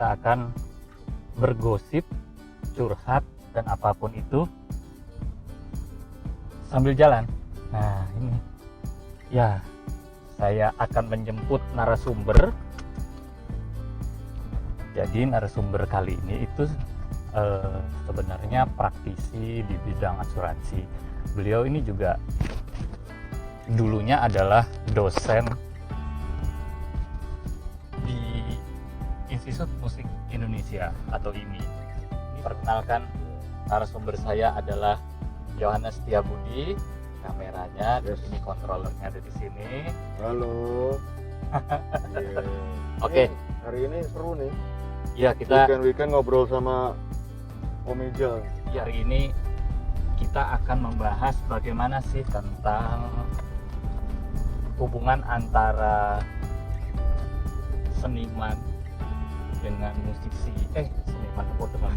kita akan bergosip, curhat, dan apapun itu sambil jalan. Nah ini ya, saya akan menjemput narasumber. Jadi narasumber kali ini itu sebenarnya praktisi di bidang asuransi. Beliau ini juga dulunya adalah dosen di Institut Musik Indonesia atau IMI. Ini perkenalkan, narasumber saya adalah Yohanes Setiabudi. Kameranya, terus ini kontrolernya ada di sini. Halo. Yeah. Oke. Hari ini seru nih. Ya, kita Weekend ngobrol sama Om Ijal. hari ini kita akan membahas bagaimana sih tentang hubungan antara seniman dengan musisi. Seniman apa dengan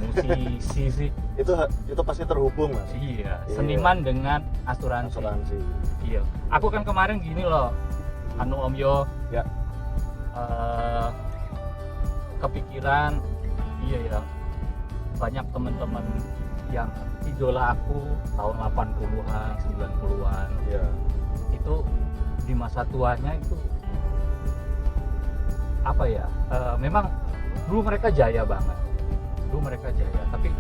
musisi sih? Itu pasti terhubung, Mas. Iya, seniman dengan asuransi. Iya. Aku kan kemarin gini loh, Om Yo. Ya. Kepikiran, iya ya, banyak teman-teman yang idola aku tahun 80-an, 90-an. Ya. Itu di masa tuanya itu apa ya? Memang dulu mereka jaya banget. Tapi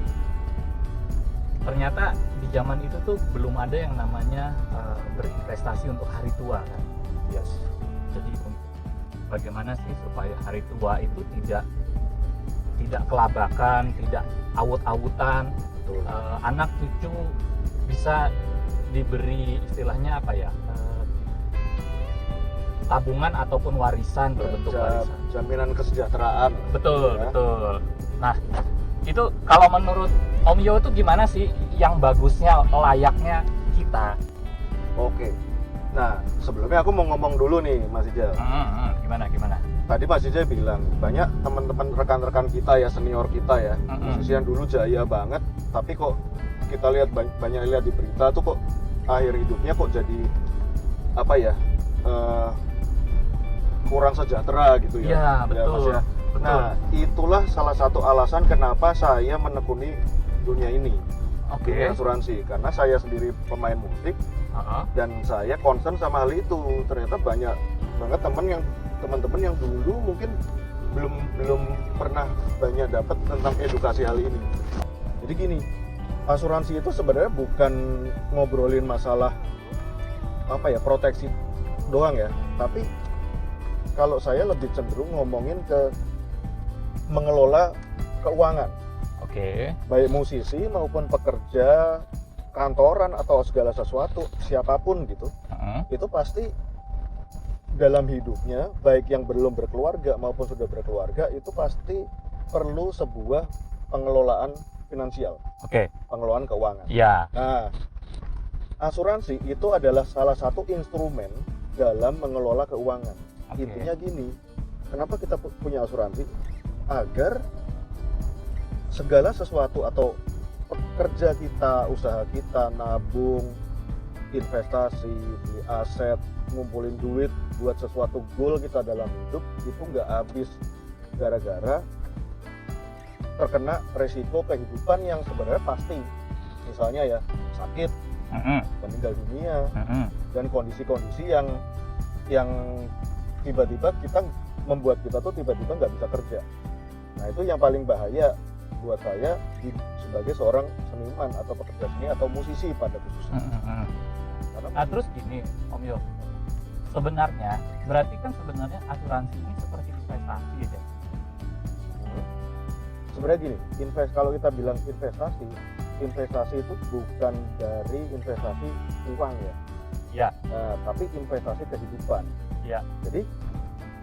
ternyata di zaman itu tuh belum ada yang namanya berinvestasi untuk hari tua kan. Yes. Jadi bagaimana sih supaya hari tua itu tidak kelabakan, tidak awut-awutan, anak cucu bisa diberi istilahnya apa ya, tabungan ataupun warisan berbentuk warisan. Jaminan kesejahteraan. Betul, Ya. betul. Nah, itu kalau menurut Om Yo itu gimana sih yang bagusnya, layaknya kita? Oke. Nah, sebelumnya aku mau ngomong dulu nih, Mas Ijal. Gimana? Tadi Mas Ijal bilang banyak teman-teman rekan-rekan kita ya, senior kita ya, musisi yang dulu jaya banget, tapi kok kita lihat banyak lihat di berita tuh kok akhir hidupnya kok jadi apa ya, kurang sejahtera gitu ya. Iya, betul. Mas ya. Nah, itulah salah satu alasan kenapa saya menekuni dunia ini, dunia asuransi, karena saya sendiri pemain musik. Dan saya concern sama hal itu. Ternyata banyak banget teman-teman yang dulu mungkin belum pernah banyak dapat tentang edukasi hal ini. Jadi gini, asuransi itu sebenarnya bukan ngobrolin masalah apa ya, proteksi doang ya, tapi kalau saya lebih cenderung ngomongin ke mengelola keuangan. Oke. Baik musisi maupun pekerja kantoran atau segala sesuatu, siapapun gitu, itu pasti dalam hidupnya, baik yang belum berkeluarga maupun sudah berkeluarga, itu pasti perlu sebuah pengelolaan finansial. Oke. Pengelolaan keuangan. Ya. Nah, asuransi itu adalah salah satu instrumen dalam mengelola keuangan. Intinya gini, kenapa kita punya asuransi? Agar segala sesuatu atau kerja kita, usaha kita, nabung, investasi, beli aset, ngumpulin duit buat sesuatu goal kita dalam hidup itu nggak habis gara-gara terkena resiko kehidupan yang sebenarnya pasti. Misalnya ya sakit, meninggal dunia, dan kondisi-kondisi yang tiba-tiba kita membuat kita tuh tiba-tiba nggak bisa kerja. Nah itu yang paling bahaya buat saya sebagai seorang seniman atau pekerja seni atau musisi pada khususnya. Terus gini Om Yo, sebenarnya berarti kan sebenarnya asuransi ini seperti investasi ya? Sebenarnya gini, kalau kita bilang investasi itu bukan dari investasi uang ya. Ya. Tapi investasi kehidupan. Ya. Jadi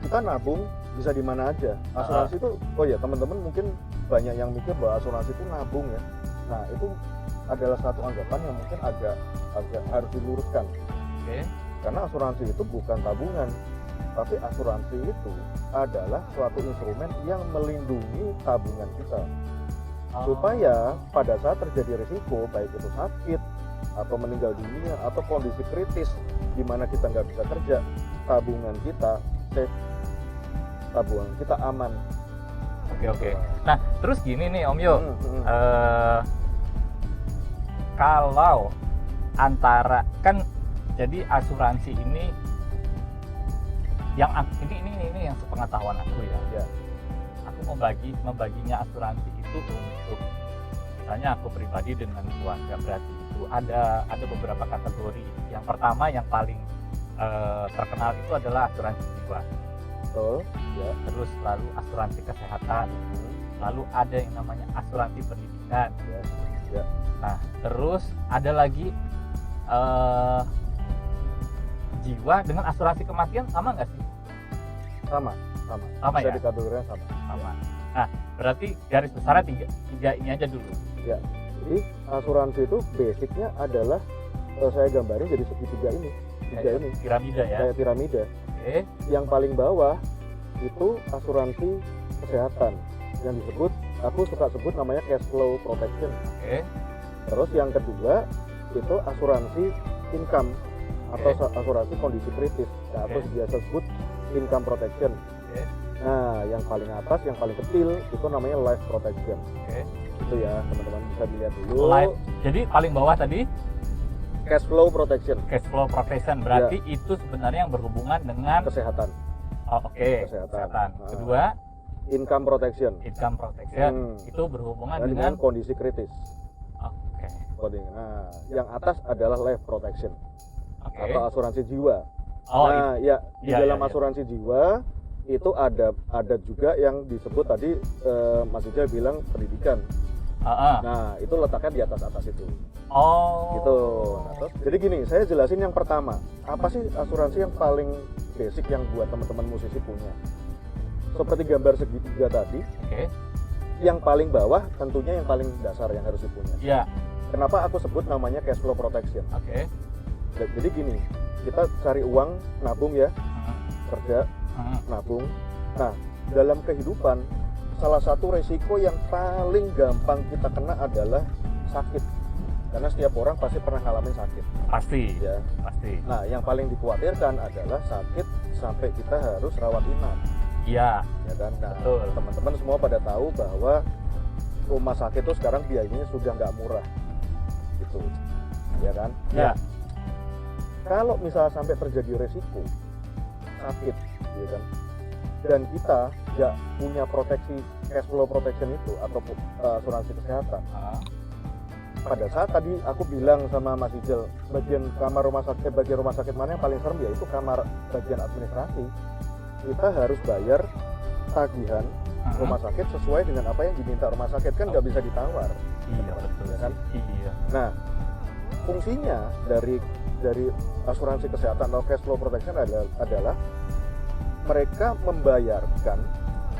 kita nabung bisa di mana aja. Asuransi itu, oh ya teman-teman mungkin banyak yang mikir bahwa asuransi itu nabung ya. Nah itu adalah satu anggapan yang mungkin agak harus diluruskan. Oke. Karena asuransi itu bukan tabungan, tapi asuransi itu adalah suatu instrumen yang melindungi tabungan kita. Supaya pada saat terjadi risiko, baik itu sakit atau meninggal dunia atau kondisi kritis di mana kita nggak bisa kerja, tabungan kita safe, tabungan kita aman. Oke. Nah, terus gini nih Om Yo, Hmm. kalau antara kan jadi asuransi ini yang ini yang sepengetahuan aku ya. Ya. Aku membaginya asuransi itu untuk misalnya aku pribadi dengan keluarga, berarti itu ada beberapa kategori. Yang pertama yang paling terkenal itu adalah asuransi jiwa. Betul. Ya. Terus lalu asuransi kesehatan. Lalu ada yang namanya asuransi pendidikan. Ya. Nah, terus ada lagi jiwa dengan asuransi kematian sama nggak sih? Sama Sama bisa ya? dikategorikan sama. Sama. Nah, berarti garis besarnya tiga ini aja dulu. Jadi asuransi itu basicnya adalah saya gambarin jadi segitiga ini, tiga ini Piramida ya. kayak piramida. Oke. Yang paling bawah itu asuransi kesehatan yang disebut, aku suka sebut namanya cash flow protection. Oke. Terus yang kedua itu asuransi income atau asuransi kondisi kritis, atau biasa sebut income protection. Oke. Nah, yang paling atas, yang paling kecil itu namanya life protection. Oke. Itu ya, teman-teman bisa dilihat dulu. Life. Jadi paling bawah tadi Cash flow protection, cash flow protection, berarti itu sebenarnya yang berhubungan dengan kesehatan. Kesehatan. Nah. Kedua, Income protection. income protection, itu berhubungan Dan dengan kondisi kritis. oke. Nah, yang atas adalah life protection Oke. atau asuransi jiwa. Oh, nah, ya di iya, dalam iya. asuransi jiwa itu ada juga yang disebut tadi Mas Ijal bilang pendidikan. Nah, itu letaknya di atas itu. Oh. Gitu. Nah, terus, jadi gini, saya jelasin yang pertama. Apa sih asuransi yang paling basic yang buat teman-teman musisi punya? Seperti gambar segitiga tadi, Oke. yang paling bawah tentunya yang paling dasar yang harus dipunya. Iya. Kenapa aku sebut namanya cash flow protection? Oke. Jadi gini, kita cari uang, nabung ya, kerja, nabung. Nah, dalam kehidupan, salah satu resiko yang paling gampang kita kena adalah sakit. Karena setiap orang pasti pernah ngalamin sakit. Pasti. Ya. Pasti. Nah, yang paling dikhawatirkan adalah sakit sampai kita harus rawat inap. Iya. Ya kan? Nah, Betul. teman-teman semua pada tahu bahwa rumah sakit itu sekarang biayanya sudah nggak murah. Gitu. Ya kan? Iya. Nah, kalau misalnya sampai terjadi resiko sakit, ya kan? Dan kita nggak punya proteksi cash flow protection itu atau asuransi kesehatan. Pada saat tadi aku bilang sama Mas Ijel, bagian rumah sakit mana yang paling serem, ya itu kamar bagian administrasi. Kita harus bayar tagihan rumah sakit sesuai dengan apa yang diminta rumah sakit, kan nggak bisa ditawar. Iya, betul Ya kan? Iya. Nah, fungsinya dari asuransi kesehatan atau cash flow protection adalah mereka membayarkan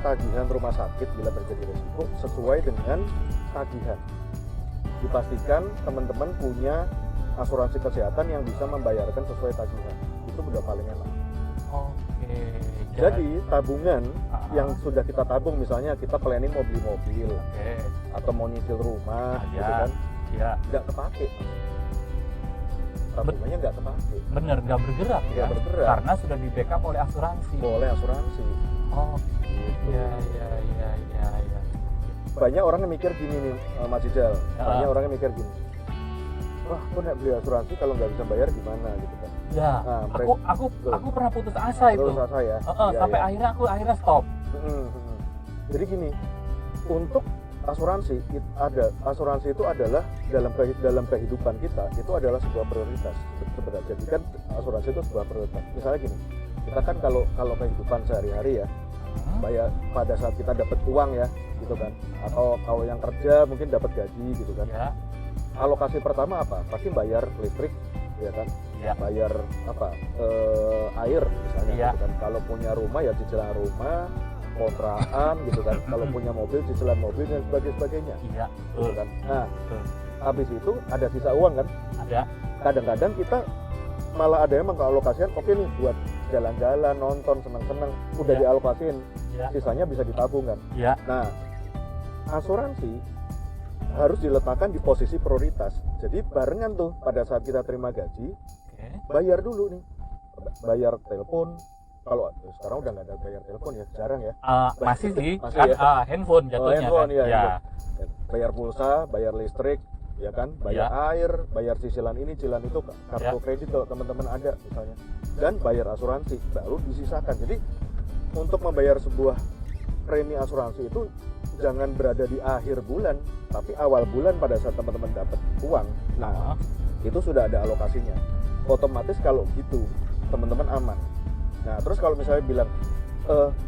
tagihan rumah sakit bila terjadi risiko sesuai dengan tagihan. Dipastikan teman-teman punya asuransi kesehatan yang bisa membayarkan sesuai tagihan. Itu udah paling enak. Oke. Jadi tabungan yang sudah kita tabung, misalnya kita planning mau beli mobil Oke. atau mau nyicil rumah, Ya. gitu kan, Iya. nggak kepake. Tabungannya nggak kepake. Bener, nggak bergerak ya. Nggak bergerak. Karena sudah di backup oleh asuransi. Boleh asuransi. Oh. Gitu. Iya. Banyak orang yang mikir gini nih, Mas Ijal. Ya. Banyak orang yang mikir gini. Wah, aku nggak beli asuransi kalau nggak bisa bayar gimana gitu kan? Ya. Nah, Aku pernah putus asa itu. Terus saya. Sampai akhirnya stop. Jadi gini, untuk asuransi itu adalah dalam kehidupan kita itu adalah sebuah prioritas sebenarnya. Jadi kan asuransi itu sebuah prioritas. Misalnya gini, kita kan kalau kehidupan sehari-hari ya, bayar pada saat kita dapat uang ya, gitu kan, atau kalau yang kerja mungkin dapat gaji gitu kan. Ya. Alokasi pertama apa? Pasti bayar listrik, ya kan? Ya. Bayar apa? Air misalnya, Ya. gitu kan. Kalau punya rumah ya cicilan rumah, kontrakan gitu kan. Kalau punya mobil cicilan mobil dan sebagainya. Iya. Gitu Betul. kan. Nah, Betul. habis itu ada sisa uang kan. Ada. Kadang-kadang kita malah ada yang mengalokasikan, oke nih buat jalan-jalan, nonton, seneng-seneng, udah Ya. dialokasiin, Ya. sisanya bisa ditabung kan. Ya. Nah, asuransi harus diletakkan di posisi prioritas. Jadi barengan tuh pada saat kita terima gaji, Oke. bayar dulu nih, bayar telepon, kalau sekarang udah nggak ada bayar telepon ya, jarang ya. Masih sih, Masih kan ya? handphone jatuhnya handphone, kan. iya, Ya. iya. Bayar pulsa, bayar listrik, ya kan, bayar air, bayar cicilan ini, cicilan itu, kartu kredit kalau teman-teman ada misalnya, dan bayar asuransi, baru disisakan. Jadi untuk membayar sebuah premi asuransi itu jangan berada di akhir bulan, tapi awal bulan pada saat teman-teman dapat uang. Nah, itu sudah ada alokasinya. Otomatis kalau gitu teman-teman aman. Nah, terus kalau misalnya bilang,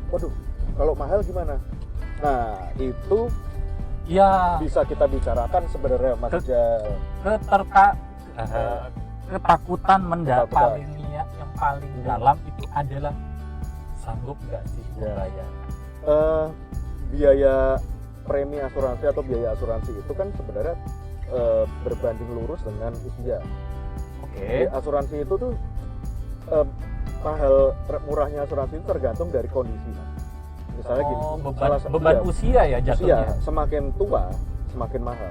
waduh, kalau mahal gimana? Nah, itu Ya, bisa kita bicarakan sebenarnya, Mas Jal. ketakutan Ketakutan. paling dalam itu adalah sanggup nggak sih Ya. membayar? Biaya premi asuransi atau biaya asuransi itu kan sebenarnya berbanding lurus dengan usia. Oke. Asuransi itu tuh mahal murahnya asuransi itu tergantung dari kondisi, Mas. Misalnya gini, beban usia ya jatuhnya. semakin tua semakin mahal.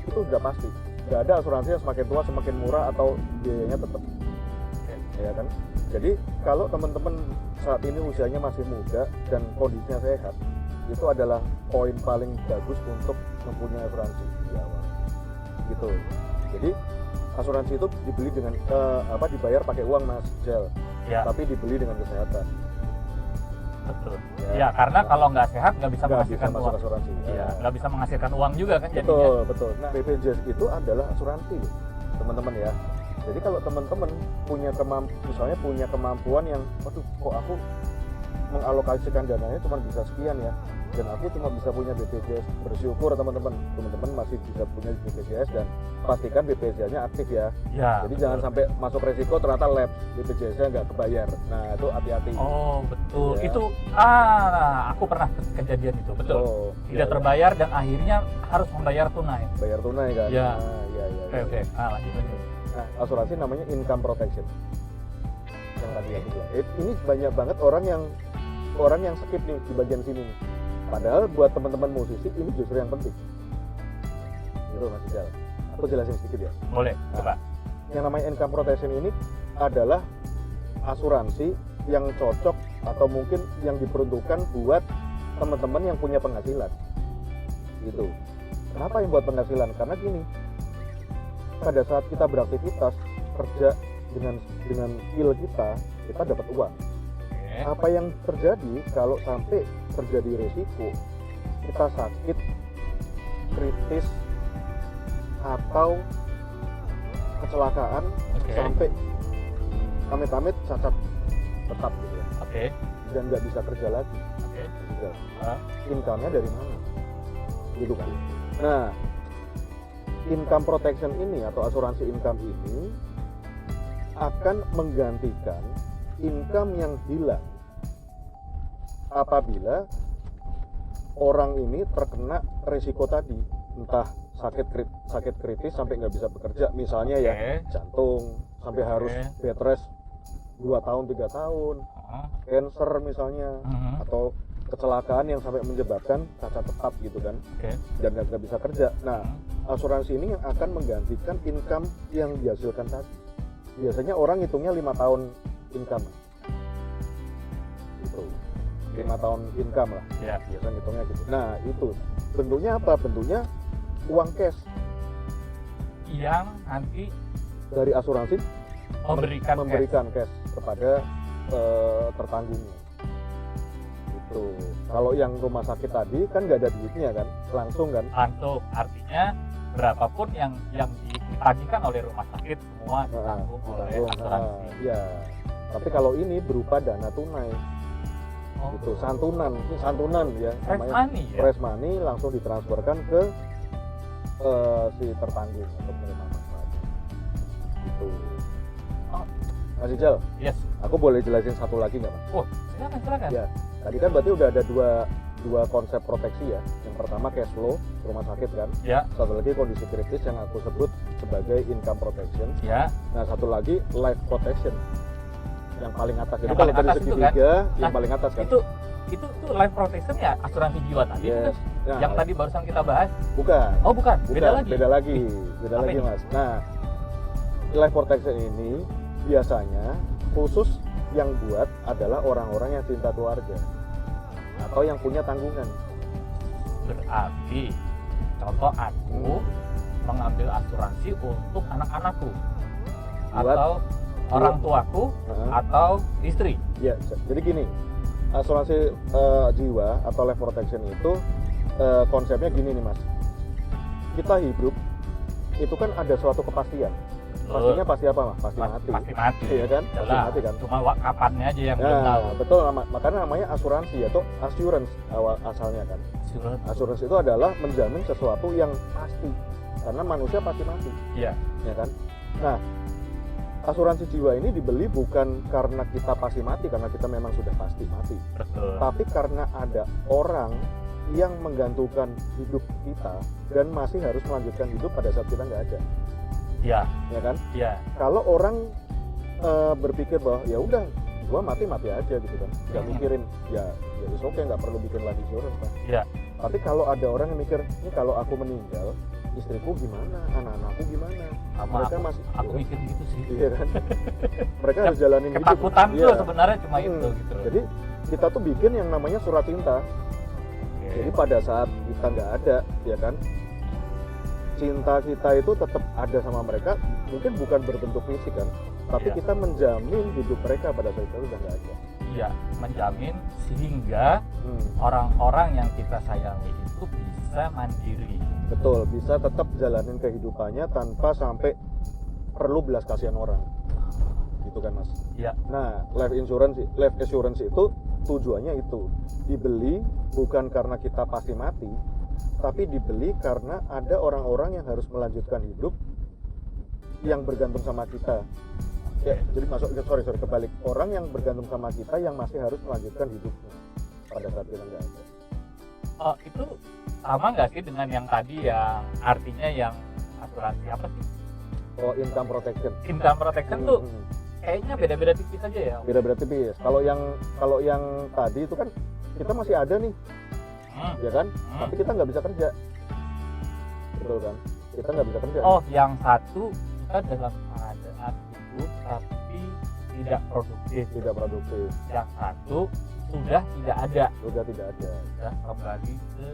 Itu udah pasti. Nggak ada asuransi yang semakin tua semakin murah atau biayanya tetap. Ya kan? Jadi kalau teman-teman saat ini usianya masih muda dan kondisinya sehat, itu adalah poin paling bagus untuk mempunyai asuransi di awal. Gitu. Jadi asuransi itu dibeli dengan dibayar pakai uang, Mas Jel. Ya. Tapi dibeli dengan kesehatan. Betul. Ya. Ya, karena kalau nggak sehat nggak bisa Nggak menghasilkan masuk uang. asuransi. Iya, nggak bisa menghasilkan uang juga kan jadinya. Betul, betul. Nah, BPJS itu adalah asuransi, loh, teman-teman ya. Jadi kalau teman-teman misalnya punya kemampuan yang, waduh, kok aku mengalokasikan dananya cuma bisa sekian ya, dan aku cuma bisa punya BPJS, bersyukur teman-teman masih bisa punya BPJS, dan pastikan BPJS-nya aktif ya. Ya. Jadi jangan sampai masuk resiko ternyata lapse, BPJS-nya nggak kebayar. Nah, itu hati-hati. Oh, betul. Ya. Itu aku pernah kejadian itu, betul. Oh, Tidak iya, terbayar dan akhirnya harus membayar tunai. bayar tunai kan. Ya. Nah, iya. Oke. Lanjut. Nah, asuransi namanya income protection. Yang tadi aku bilang. Ini banyak banget orang yang skip nih di bagian sini nih. Padahal buat teman-teman musisi ini justru yang penting. Gitu, Mas Ijal. Aku jelasin sedikit ya. Boleh, coba. Yang namanya income protection ini adalah asuransi yang cocok atau mungkin yang diperuntukkan buat teman-teman yang punya penghasilan. Gitu. Kenapa yang buat penghasilan? Karena gini, pada saat kita beraktivitas kerja dengan skill kita dapat uang. Oke. Apa yang terjadi kalau sampai terjadi resiko kita sakit kritis atau kecelakaan, Oke. sampai amit-amit cacat tetap gitu ya, Oke. dan nggak bisa kerja lagi, Oke. income-nya dari mana gitu kan. Nah, income protection ini atau asuransi income ini akan menggantikan income yang hilang apabila orang ini terkena resiko tadi, entah sakit kritis sampai nggak bisa bekerja misalnya ya, jantung sampai harus bed rest 2 tahun 3 tahun, cancer misalnya, atau kecelakaan yang sampai menyebabkan cacat tetap gitu kan, dan nggak bisa kerja. Nah, asuransi ini yang akan menggantikan income yang dihasilkan tadi. Biasanya orang hitungnya 5 tahun income, gitu. 5 tahun income lah, Ya. biasanya hitungnya gitu. Nah, itu bentuknya apa? Bentuknya uang cash Yang nanti dari asuransi memberikan cash kepada tertanggungnya. Itu. Kalau yang rumah sakit tadi kan nggak ada duitnya kan, langsung kan. langsung, artinya berapapun yang ditagihkan oleh rumah sakit semua ditanggung oleh asuransi. Ya. Tapi kalau ini berupa dana tunai, gitu, santunan ya, Fresh namanya money ya. fresh money, langsung ditransferkan ke si tertanggung untuk menerima manfaatnya. Gitu. Mas Ijal, Yes. aku boleh jelasin satu lagi nggak, Mas? Oh, silakan. Ya. Tadi kan berarti udah ada dua konsep proteksi ya. Yang pertama cash flow rumah sakit kan. Ya. Satu lagi kondisi kritis yang aku sebut sebagai income protection. Ya. Nah, satu lagi life protection yang paling atas. Jadi Yang kalau paling dari atas segi itu kan? tiga, yang Nah, paling atas kan. Itu life protection ya, asuransi jiwa tadi. Yes. Terus Nah, yang tadi barusan kita bahas. bukan. Oh, bukan. Beda lagi. Beda Apa lagi ini? Mas. Nah, life protection ini biasanya khusus yang buat adalah orang-orang yang cinta keluarga atau yang punya tanggungan. Berarti contoh aku mengambil asuransi untuk anak-anakku Buat- atau orang tuaku Heeh. atau istri. Ya, jadi gini, asuransi jiwa atau life protection itu konsepnya gini nih Mas. Kita hidup itu kan ada suatu kepastian. Pastinya pasti apa Mas? Pasti mati. Pasti mati. Iya kan? Pasti Jelas. mati kan? Cuma kapannya aja yang belum tahu. Nah, betul, makanya namanya asuransi atau assurance awal asalnya kan. Assurance itu adalah menjamin sesuatu yang pasti, karena manusia pasti mati, Iya. ya kan? Nah, asuransi jiwa ini dibeli bukan karena kita pasti mati, karena kita memang sudah pasti mati, Betul. tapi karena ada orang yang menggantungkan hidup kita dan masih harus melanjutkan hidup pada saat kita nggak ada, Iya. ya kan? Iya. Kalau orang berpikir bahwa ya udah gua mati aja gitu kan, nggak mikirin ya it's okay, nggak perlu bikin life insurance kan. Iya. Tapi kalau ada orang yang mikir ini kalau aku meninggal istriku gimana, anak-anakku gimana, Sama mereka aku, masih aku mikir gitu sih. iya kan, mereka harus jalanin hidup. Ketakutan Iya. tuh sebenarnya cuma itu gitu loh. Jadi kita tuh bikin yang namanya surat cinta. Oke. Jadi pada saat kita nggak ada, ya kan, cinta kita itu tetap ada sama mereka, mungkin bukan berbentuk fisik kan, tapi Iya. kita menjamin hidup mereka pada saat itu udah nggak ada. Iya, menjamin sehingga orang-orang yang kita sayangi itu bisa mandiri. Betul, bisa tetap jalanin kehidupannya tanpa sampai perlu belas kasihan orang, gitu kan Mas. Iya. Nah, life assurance itu tujuannya itu dibeli bukan karena kita pasti mati, tapi dibeli karena ada orang-orang yang harus melanjutkan hidup yang bergantung sama kita. Ya, jadi sorry kebalik, orang yang bergantung sama kita yang masih harus melanjutkan hidupnya pada saat kita nggak ada. Itu sama nggak sih dengan yang tadi yang artinya yang asuransi apa sih? Oh, income protection. Income protection tuh kayaknya beda-beda tipis aja ya. Beda-beda tipis. Kalau yang tadi itu kan kita masih ada nih, ya kan? Tapi kita nggak bisa kerja, betul kan? Kita nggak bisa kerja. Oh, yang satu kita dalam keadaan hidup tapi tidak produktif. Tidak produktif, Yang satu sudah tidak ada. sudah tidak ada. Sudah kembali ke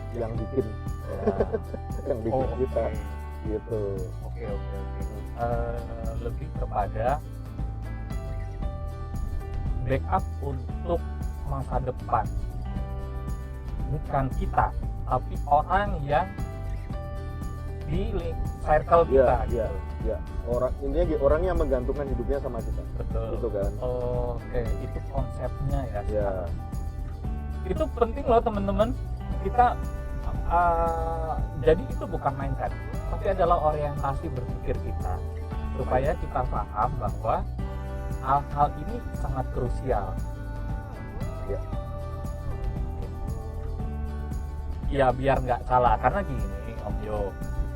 Yang bikin, yang bikin Oh, kita, oke. gitu. Oke. Lebih kepada backup untuk masa depan, bukan kita tapi orang yang di circle kita. Iya, iya. Orang yang menggantungkan hidupnya sama kita, Betul. gitu kan? Oke, itu konsepnya ya. Ya, Itu penting loh teman-teman. Kita jadi itu bukan mindset, tapi adalah orientasi berpikir kita supaya kita paham bahwa hal-hal ini sangat krusial. Ya. Ya biar nggak salah, karena gini Om Yo,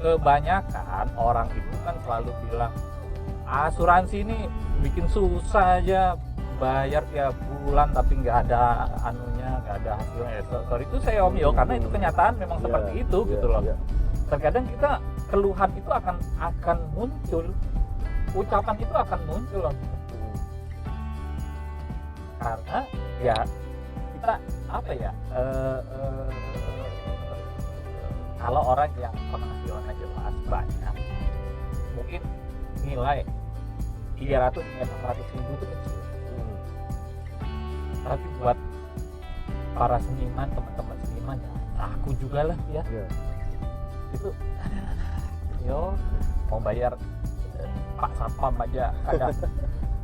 kebanyakan orang itu kan selalu bilang asuransi ini bikin susah aja, bayar tiap bulan tapi nggak ada anunya, nggak ada hasilnya. Sorry itu saya Om Yo, karena itu kenyataan memang Iya, seperti itu iya, gitu loh. iya. Terkadang kita keluhan itu akan muncul, ucapan itu akan muncul loh. Karena ya kita apa ya, kalau orang yang penghasilannya jelas banyak, mungkin nilai 300 hingga 600 ribu itu kecil. Tapi buat para seniman, teman-teman seniman ya, aku juga lah ya, Iya. itu yo mau bayar Pak Satpam aja kadang.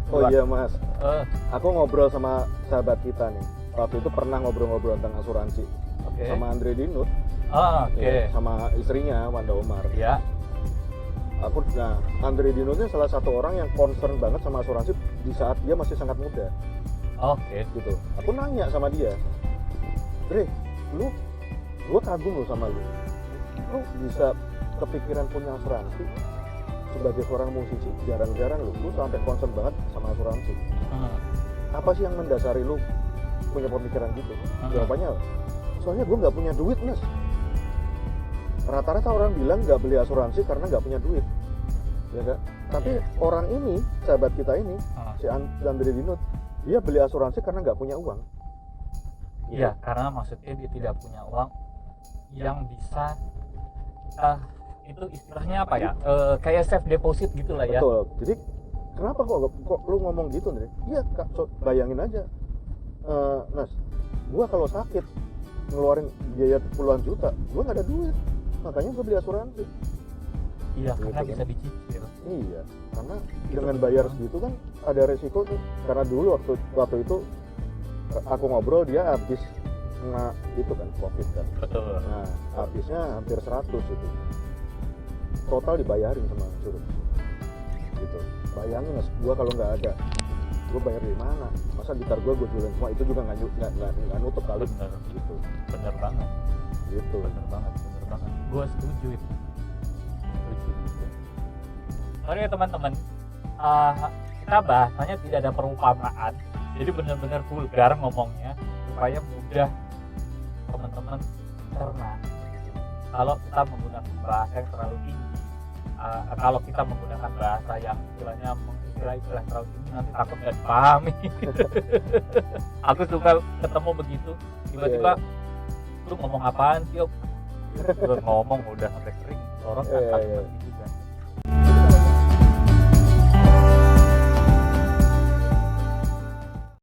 Oh iya Mas, Eh, aku ngobrol sama sahabat kita nih. Waktu itu pernah ngobrol-ngobrol tentang asuransi Oke. sama Andre Dinut, Oke. sama istrinya Wanda Omar. Ya. Andre Dinut ini salah satu orang yang concern banget sama asuransi di saat dia masih sangat muda, Oke. gitu. Aku nanya sama dia, Dre, gue kagum lo sama lu bisa kepikiran punya asuransi sebagai seorang musisi, jarang-jarang lu sampai concern banget sama asuransi. Apa sih yang mendasari lu punya pemikiran gitu? Jawabannya, soalnya gue nggak punya duit Mas. Rata-rata orang bilang nggak beli asuransi karena nggak punya duit, ya kan? Tapi orang ini, sahabat kita ini, si Andre Dinut, dia beli asuransi karena nggak punya uang. Iya, karena maksudnya dia tidak punya uang yang bisa itu istilahnya apa ya? Kayak safe deposit gitulah ya. Betul. Jadi kenapa kok lu ngomong gitu, Andre? Iya, bayangin aja. Nas, gua kalau sakit ngeluarin biaya puluhan juta, gua nggak ada duit. Makanya gua beli asuransi. Iya, gitu karena kan. bisa dicicil. Iya, karena Itu dengan betul bayar banget. segitu kan ada resiko tuh. Karena dulu waktu itu aku ngobrol, dia habis kena itu kan COVID kan. Betul. Nah, habisnya hampir 100 itu. Total dibayarin sama insurance. Gitu. Bayangin Mas, gua kalau nggak ada, gua bayar dari mana? Masa gitar gua jualin semua, itu juga nggak nutup kali. Bener. Gitu. Bener banget. Gitu. Bener banget. Gue setuju itu. Sorry ya teman-teman, kita bahasanya tidak ada perumpamaan, jadi benar-benar vulgar ngomongnya supaya mudah teman-teman cerna. Kalau kita menggunakan bahasa yang terlalu tinggi, kalau kita menggunakan bahasa yang istilahnya istilah terlalu tinggi, nanti takut nggak dipahami. Aku suka ketemu begitu, tiba-tiba lu ngomong apaan sih? Gue ngomong udah sampai kering, orang kan Iya. juga.